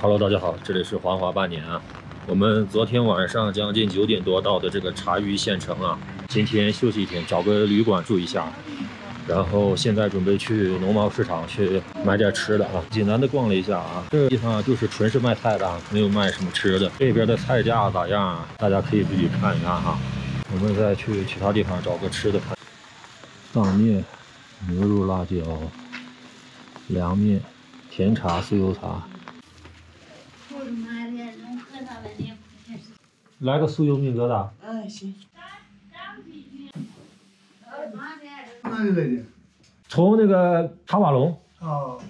Hello， 大家好，这里是华华半年啊。我们昨天晚上将近9点多到的这个茶余县城啊，今天休息一天，找个旅馆住一下。然后现在准备去农贸市场去买点吃的啊。济南的逛了一下啊，这个地方就是纯是卖菜的，没有卖什么吃的。这边的菜价咋样啊？大家可以自己看一看哈。我们再去其他地方找个吃的看。臧面、牛肉辣椒、凉面、甜茶、酥油茶。来个酥油面疙瘩。行。哪里来的？从那个茶瓦龙。哦。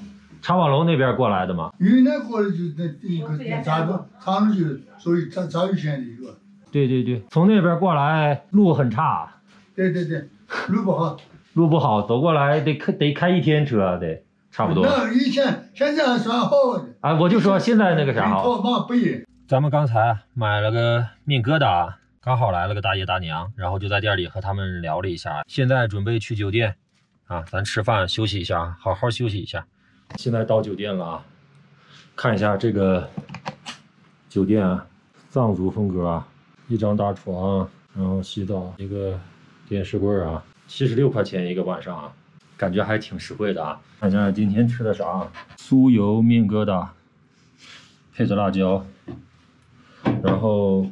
茶瓦龙那边过来的嘛。云南过来就那一个长治就属于茶余县的一个。对，从那边过来路很差。对，路不好。路不好，走过来得开1天车，得差不多。那以前现在还算好的。啊，我就说现在那个啥好。套房不一。咱们刚才买了个面疙瘩，刚好来了个大爷大娘，然后就在店里和他们聊了一下。现在准备去酒店啊，咱吃饭休息一下，好好休息一下。现在到酒店了啊，看一下这个酒店啊，藏族风格啊，一张大床，然后洗澡，一个电视柜啊，76块钱一个晚上啊，感觉还挺实惠的啊。看一下今天吃的啥，酥油面疙瘩，配着辣椒。然后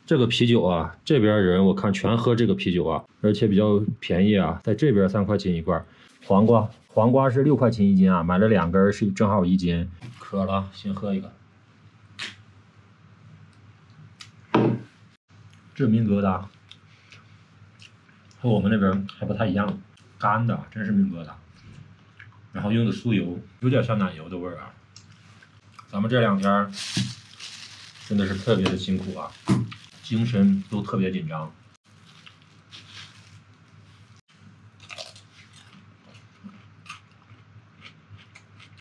这个啤酒啊，这边人我看全喝这个啤酒啊，而且比较便宜啊，在这边3块钱一罐。黄瓜是6块钱一斤啊，买了2根是正好1斤。渴了，先喝一个。这面疙瘩和我们那边还不太一样，干的，真是面疙瘩。然后用的酥油，有点像奶油的味儿啊。咱们这2天真的是特别的辛苦啊，精神都特别紧张。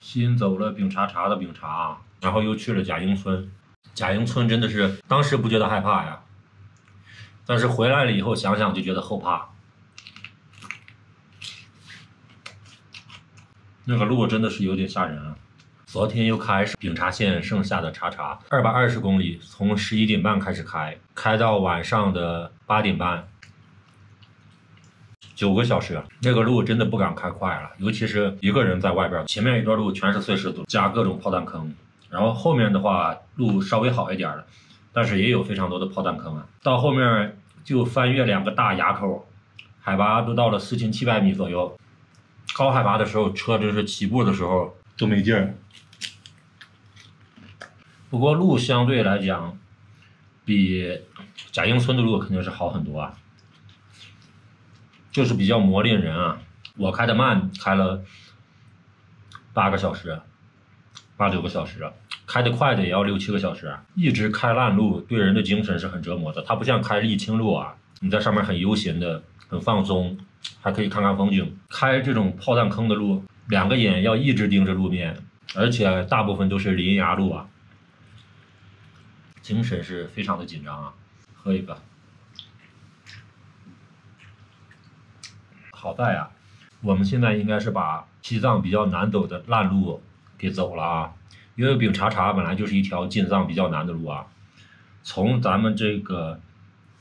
新走了饼茶茶的饼茶，然后又去了贾营村。贾营村真的是当时不觉得害怕呀，但是回来了以后想想就觉得后怕。那个路真的是有点吓人啊。昨天又开始饼茶县剩下的茶220公里，从11点半开始开到晚上的8点半，9个小时。那个路真的不敢开快了，尤其是一个人在外边，前面一段路全是碎石子加各种炮弹坑，然后后面的话路稍微好一点了，但是也有非常多的炮弹坑啊。到后面就翻越2个大垭口，海拔都到了4700米左右，高海拔的时候车真是起步的时候都没劲儿。不过路相对来讲，比贾营村的路肯定是好很多啊，就是比较磨练人啊。我开的慢，开了8个小时，8、9个小时，开的快的也要6、7个小时。一直开烂路对人的精神是很折磨的，它不像开沥青路啊，你在上面很悠闲的、很放松，还可以看看风景。开这种炮弹坑的路，2个眼要一直盯着路面，而且大部分都是林崖路啊。精神是非常的紧张啊，喝一个。好在啊，我们现在应该是把西藏比较难走的烂路给走了啊，因为饼茶本来就是一条进藏比较难的路啊。从咱们这个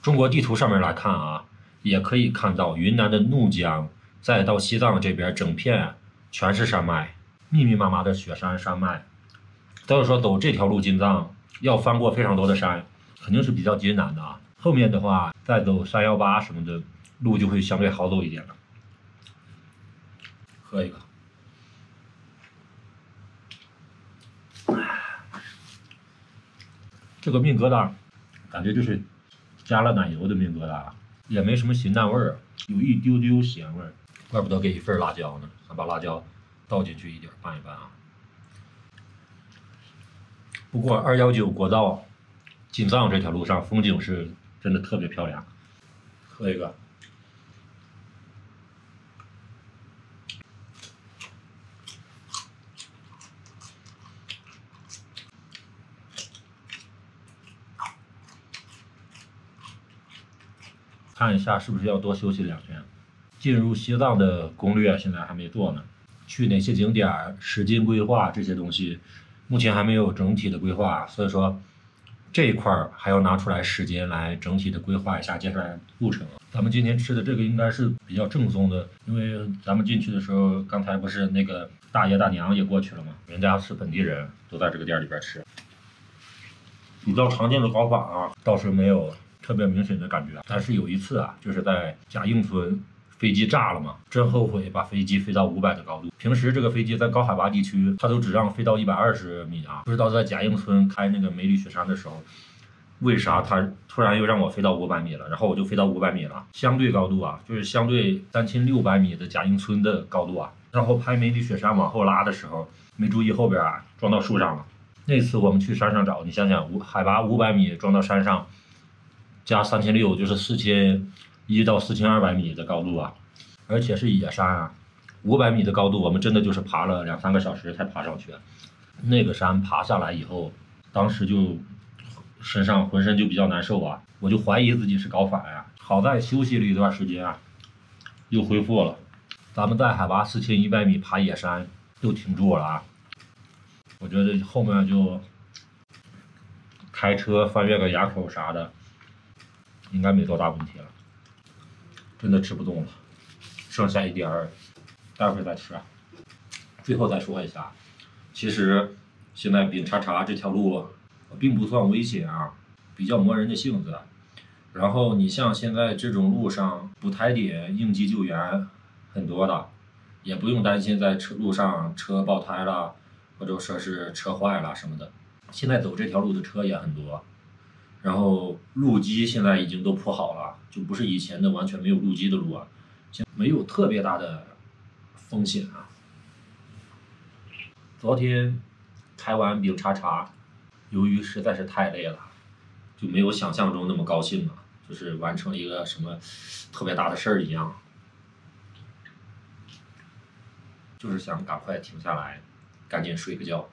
中国地图上面来看啊，也可以看到云南的怒江，再到西藏这边整片全是山脉，密密麻麻的雪山山脉。所以说走这条路进藏要翻过非常多的山，肯定是比较艰难的啊。后面的话再走318什么的路就会相对好走一点了。喝一个。这个面疙瘩感觉就是加了奶油的面疙瘩，也没什么咸淡味儿，有一丢丢咸味儿，怪不得给1份辣椒呢。咱把辣椒倒进去一点拌一拌啊。不过219国道进藏这条路上风景是真的特别漂亮。喝一个。看一下是不是要多休息2天。进入西藏的攻略现在还没做呢，去哪些景点、时间规划这些东西，目前还没有整体的规划，所以说这一块儿还要拿出来时间来整体的规划一下接下来路程。咱们今天吃的这个应该是比较正宗的，因为咱们进去的时候，刚才不是那个大爷大娘也过去了吗？人家是本地人，都在这个店里边吃。比较常见的搞法啊，倒是没有特别明显的感觉，但是有一次啊，就是在贾应村。飞机炸了嘛，真后悔把飞机飞到500的高度。平时这个飞机在高海拔地区，它都只让飞到120米啊。不知道在贾应村开那个梅里雪山的时候，为啥它突然又让我飞到500米了？然后我就飞到500米了，相对高度啊，就是相对3600米的贾应村的高度啊。然后拍梅里雪山往后拉的时候，没注意后边啊撞到树上了。那次我们去山上找，你想想，海拔500米撞到山上，加3600就是4100到4200米的高度啊，而且是野山啊，500米的高度，我们真的就是爬了2-3个小时才爬上去。那个山爬下来以后，当时就浑身就比较难受啊，我就怀疑自己是搞反呀。好在休息了一段时间啊，又恢复了。咱们在海拔4100米爬野山又挺住了啊，我觉得后面就开车翻越个垭口啥的，应该没多大问题了。真的吃不动了，剩下一点儿，待会儿再吃。最后再说一下，其实现在丙察察这条路并不算危险啊，比较磨人的性子。然后你像现在这种路上补胎点、应急救援很多的，也不用担心在路上车爆胎了，或者说是车坏了什么的。现在走这条路的车也很多。然后路基现在已经都铺好了，就不是以前的完全没有路基的路啊，没有特别大的风险啊。昨天开完丙察察，由于实在是太累了，就没有想象中那么高兴了，就是完成了一个什么特别大的事儿一样，就是想赶快停下来，赶紧睡个觉。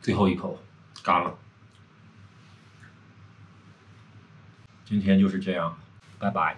最后一口，干了。今天就是这样，拜拜。